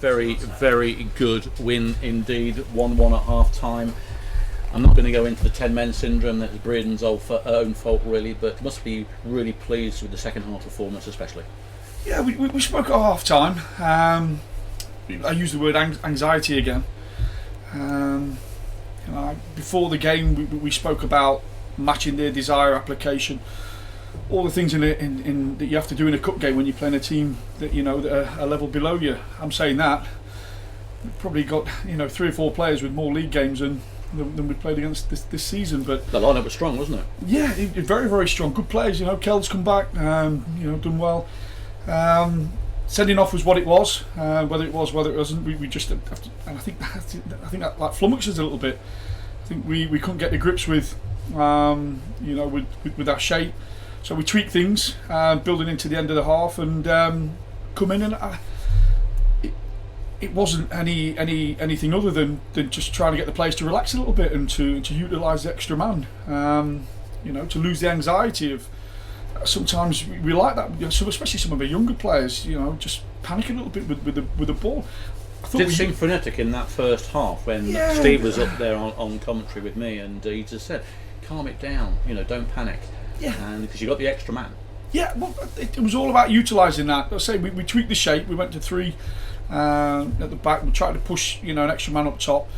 very, very good win indeed. 1-1 at half time. I'm not going to go into the 10 men syndrome. That's Brereton's own fault really, but must be really pleased with the second half performance especially. Yeah, we spoke at half time. I used the word anxiety again. Before the game, we spoke about matching their desire application, all the things in that you have to do in a cup game when you're playing a team that that are a level below you. I'm saying that we've probably got 3 or 4 players with more league games than we played against this season. But the lineup was strong, wasn't it? Yeah, very, very strong. Good players. Kel's come back. Done well. Sending off was what it was. Whether it was, whether it wasn't, we just have to, and I think that like flummoxes a little bit. I think we couldn't get the grips with with our shape, so we tweaked things, building into the end of the half, and come in, and it wasn't anything other than just trying to get the players to relax a little bit and to utilise the extra man. To lose the anxiety of. Sometimes we like that, especially some of the younger players. Just panic a little bit with the ball. Did seem frenetic in that first half when Steve was up there on commentary with me, and he just said, "Calm it down, don't panic." Yeah. And because you got the extra man. Yeah, well, it was all about utilising that. I say we tweaked the shape. We went to 3 at the back. We tried to push, an extra man up top.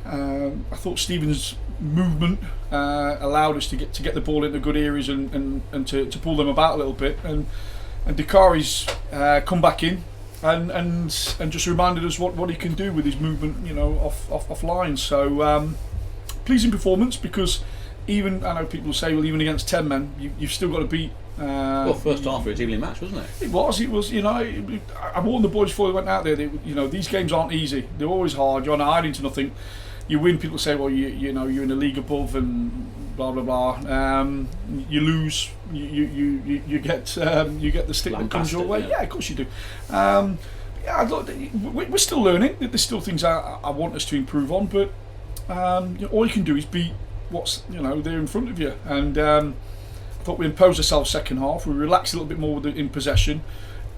I thought Stephen's movement allowed us to get the ball into good areas and to pull them about a little bit, and Dakari's come back in and just reminded us what he can do with his movement, off line. So pleasing performance, because even I know people say, well, even against 10 men, you've still got to beat. First half it was evenly matched, wasn't it? It was. I warned the boys before they went out there. These games aren't easy. They're always hard. You're not hiding to nothing. You win, people say, well, you're in a league above and blah blah blah. You lose, you get the stick that comes your way. Yeah, of course you do. We're still learning. There's still things I want us to improve on, but all you can do is beat what's there in front of you. And I thought we imposed ourselves second half. We relaxed a little bit more in possession.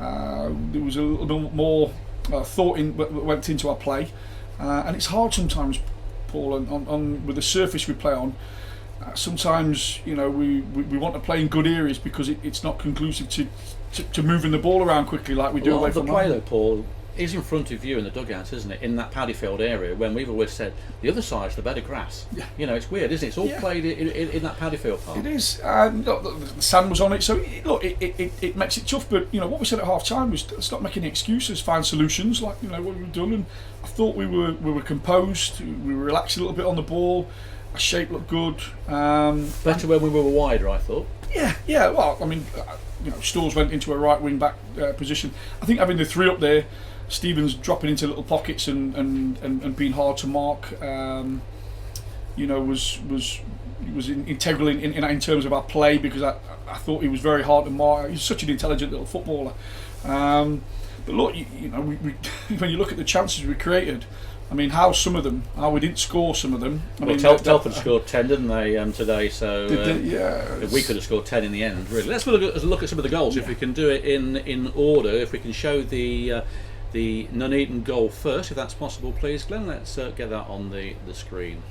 There was a little bit more thought went into our play, and it's hard sometimes, Paul, on with the surface we play on. Sometimes we want to play in good areas because it's not conclusive to moving the ball around quickly like we do away from the play though, Paul, is in front of you in the dugout, isn't it? In that paddy field area, when we've always said the other side's the better grass. Yeah. It's weird, isn't it? It's all played in that paddy field part. It is. The sand was on it, so it makes it tough. But what we said at half time was stop making excuses, find solutions like what we've done. And I thought we were composed. We were relaxed a little bit on the ball. Our shape looked good. Better when we were wider, I thought. Yeah. Well, I mean, Stores went into a right wing back position. I think having the 3 up there, Stephen's dropping into little pockets and being hard to mark, was integral in terms of our play, because I thought he was very hard to mark. He's such an intelligent little footballer. But look, when you look at the chances we created, I mean, how we didn't score some of them. Telford scored 10, didn't they, today? So we could have scored 10 in the end. Really, let's look at some of the goals if we can do it in order. If we can show the Nuneaton goal first, if that's possible, please, Glenn. Let's get that on the screen.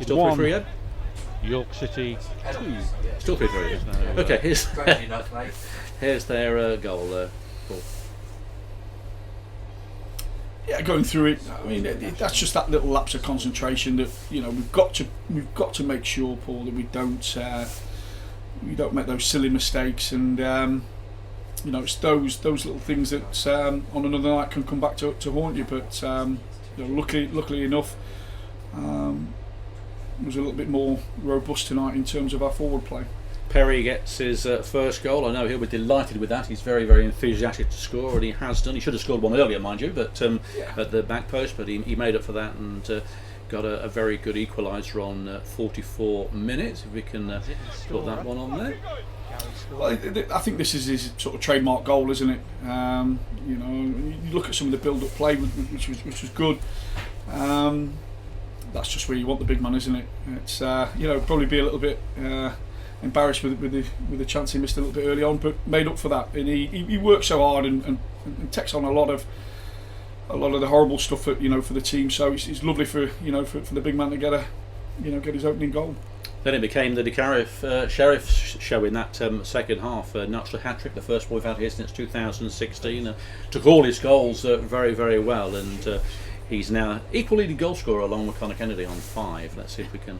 Still 3-3, Ed? York City 2. Still 3-3. Okay, here's their goal there, Paul. Yeah, going through it. I mean, that's just that little lapse of concentration that we've got to make sure, Paul, that we don't make those silly mistakes, and it's those little things that on another night can come back to haunt you. But luckily enough, it was a little bit more robust tonight in terms of our forward play. Perry gets his first goal. I know he'll be delighted with that. He's very, very enthusiastic to score, and he has done. He should have scored one earlier, mind you, but at the back post. But he made up for that and got a very good equaliser on 44 minutes. If we can put that one on there. Well, I think this is his sort of trademark goal, isn't it? You look at some of the build-up play, which was good. That's just where you want the big man, isn't it? It's probably be a little bit embarrassed with the chance he missed a little bit early on, but made up for that. And he works so hard and takes on a lot of a lot of the horrible stuff for the team. So it's lovely for for the big man to get his opening goal. Then it became the Sheriff show in that second half. Natural hat-trick, the first one we've had here since 2016. Took all his goals very, very well, and he's now equally the goal scorer along with Conor Kennedy on 5. Let's see if we can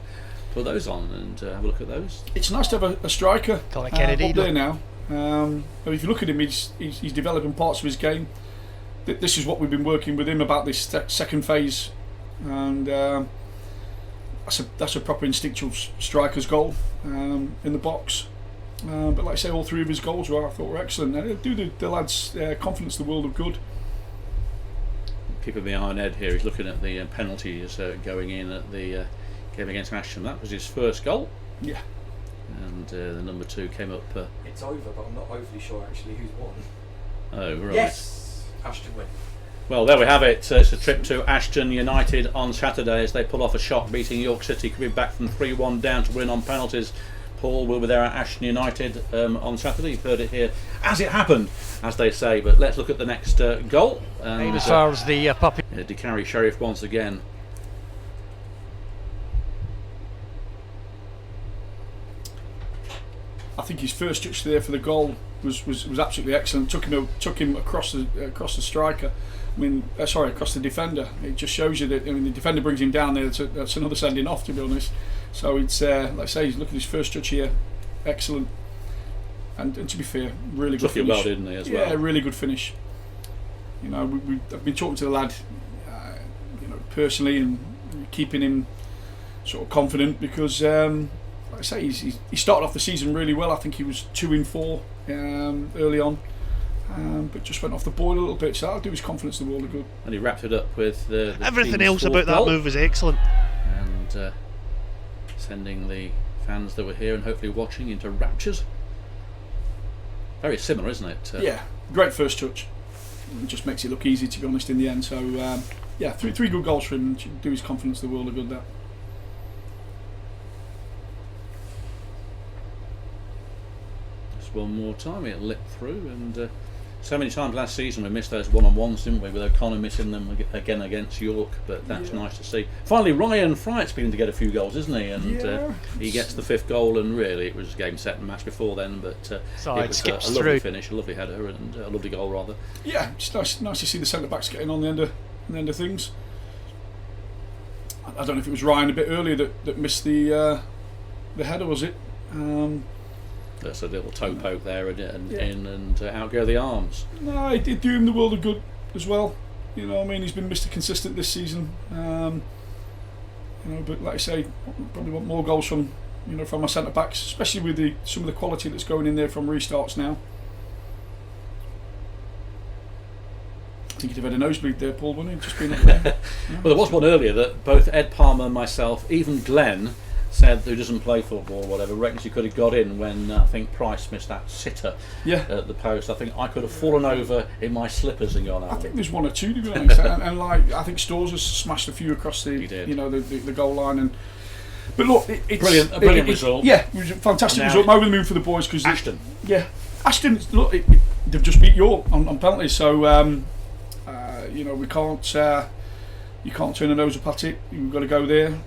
put those on and have a look at those. It's nice to have a striker Conor Kennedy up there now. If you look at him, he's developing parts of his game. This is what we've been working with him about, this second phase, and that's a proper instinctual striker's goal in the box. But like I say, all 3 of his goals I thought were excellent. It do the lads' confidence the world of good. Keeping the eye on Ed here, he's looking at the penalties going in at the game against Ashton. That was his first goal. Yeah. And the number 2 came up. It's over, but I'm not overly sure actually who's won. Oh, right. Yes, Ashton win. Well, there we have it. It's a trip to Ashton United on Saturday as they pull off a shock, beating York City, coming back from 3-1 down to win on penalties. Paul will be there at Ashton United on Saturday. You've heard it here as it happened, as they say. But let's look at the next goal. And as far as the puppy. DeCarry Sheriff once again. I think his first touch there for the goal was absolutely excellent. Took him across the striker. Across the defender. It just shows you that the defender brings him down there. That's another sending off, to be honest. So it's like I say, look at his first touch here, excellent. And to be fair, really good finish. Well, didn't he, as well? Yeah, really good finish. I've been talking to the lad, personally, and keeping him sort of confident because, like I say, he started off the season really well. I think he was 2 in 4 early on. But just went off the boil a little bit, so that'll do his confidence the world of good. And he wrapped it up with the everything else about that move was excellent. And sending the fans that were here and hopefully watching into raptures. Very similar, isn't it? Yeah, great first touch. It just makes it look easy, to be honest, in the end. So yeah, three good goals for him. Do his confidence the world of good. That. One more time, it lit through, and so many times last season we missed those one-on-ones, didn't we, with O'Connor missing them again against York, but that's nice to see. Finally, Ryan Fright's beginning to get a few goals, isn't he? And he gets the 5th goal, and really it was game, set and match before then, but it was a lovely finish, a lovely header, and a lovely goal rather. Yeah, it's nice to see the centre-backs getting on the end of things. I don't know if it was Ryan a bit earlier that missed the header, was it? That's a little toe poke there and out go the arms. No, it did do him the world of good as well. You know what I mean? He's been Mr. Consistent this season. But like I say, probably want more goals from our centre backs, especially with some of the quality that's going in there from restarts now. I think he'd have had a nosebleed there, Paul, wouldn't he? Just been up there. Well, there was one earlier that both Ed Palmer and myself, even Glenn, said who doesn't play football or whatever, reckons he could have got in when I think Price missed that sitter at the post. I think I could have fallen over in my slippers and gone out. I think there's 1 or 2 to be honest, and like I think Stores has smashed a few across the goal line. But look, it's a brilliant result. Yeah, it was a fantastic result. I'm over the moon for the boys because Ashton. Ashton. Look, they've just beat York on penalties, so we can't. You can't turn a nose up at it. You've got to go there.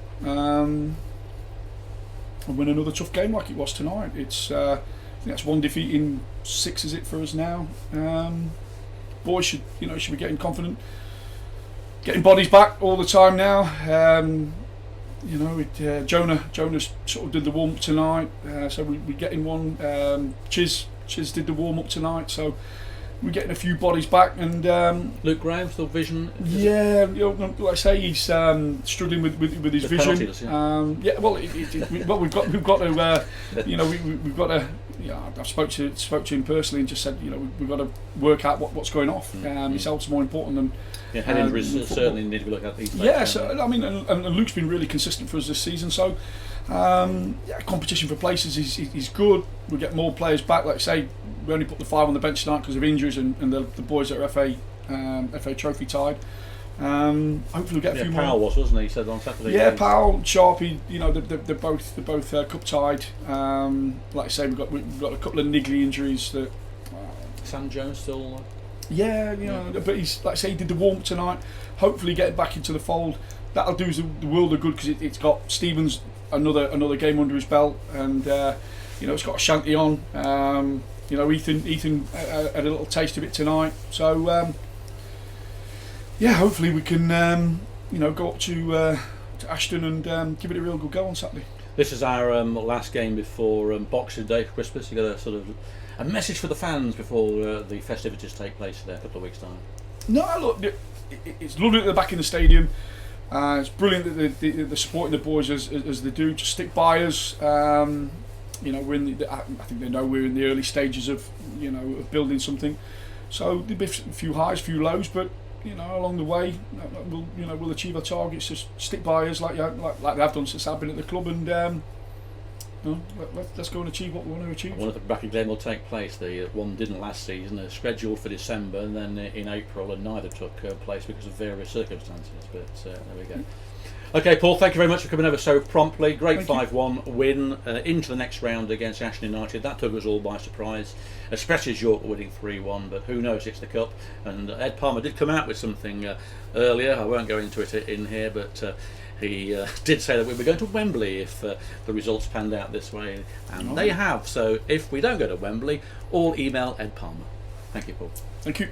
And win another tough game like it was tonight. It's I think that's 1 defeat in 6, is it, for us now? Boys should be getting confident, getting bodies back all the time now. Jonah sort of did the warm up tonight, so we're getting one. Chiz did the warm up tonight, so we're getting a few bodies back. And Luke Graham still vision. Yeah, like I say, he's struggling with his the vision. Penalties, We've got to we've got to. I spoke to him personally and just said we've got to work out what's going off. His health's more important than. Yeah, head injuries certainly need to be looked at these days. Yeah, so I mean, and Luke's been really consistent for us this season. So competition for places is good. We get more players back. Like I say, we only put the 5 on the bench tonight because of injuries and the boys that are FA Trophy tied. Hopefully we'll get a few more. Powell wasn't he? He said on Saturday. Yeah, Powell, Sharpie. They're both cup tied. Like I say, we've got a couple of niggly injuries that. Sam Jones still. Yeah, you know, but he's, like I say, he did the warm tonight. Hopefully getting back into the fold, that'll do us the world of good, because it's got Stevens another game under his belt, and you know, it's got a shanty on. You know, Ethan had a little taste of it tonight, so yeah, hopefully we can you know, go up to Ashton and give it a real good go on Saturday. This is our last game before Boxing Day for Christmas. You got a sort of a message for the fans before the festivities take place there a couple of weeks' time? No, look, it's lovely that they're back in the stadium. It's brilliant that they're supporting the boys as they do. Just stick by us. You know, I think they know we're in the early stages of, you know, of building something. So there'll be a few highs, a few lows, but you know, along the way, we'll achieve our targets. Just stick by us like they have done since I've been at the club, and let's go and achieve what we want to achieve. One of the bracket game will take place. The one didn't last season. They're scheduled for December and then in April, and neither took place because of various circumstances. But there we go. Okay, Paul, thank you very much for coming over so promptly. Great 5-1 win into the next round against Ashton United. That took us all by surprise, especially as York winning 3-1, but who knows, it's the Cup. And Ed Palmer did come out with something earlier. I won't go into it in here, but he did say that we were going to Wembley if the results panned out this way, and they have. So if we don't go to Wembley, all email Ed Palmer. Thank you, Paul. Thank you.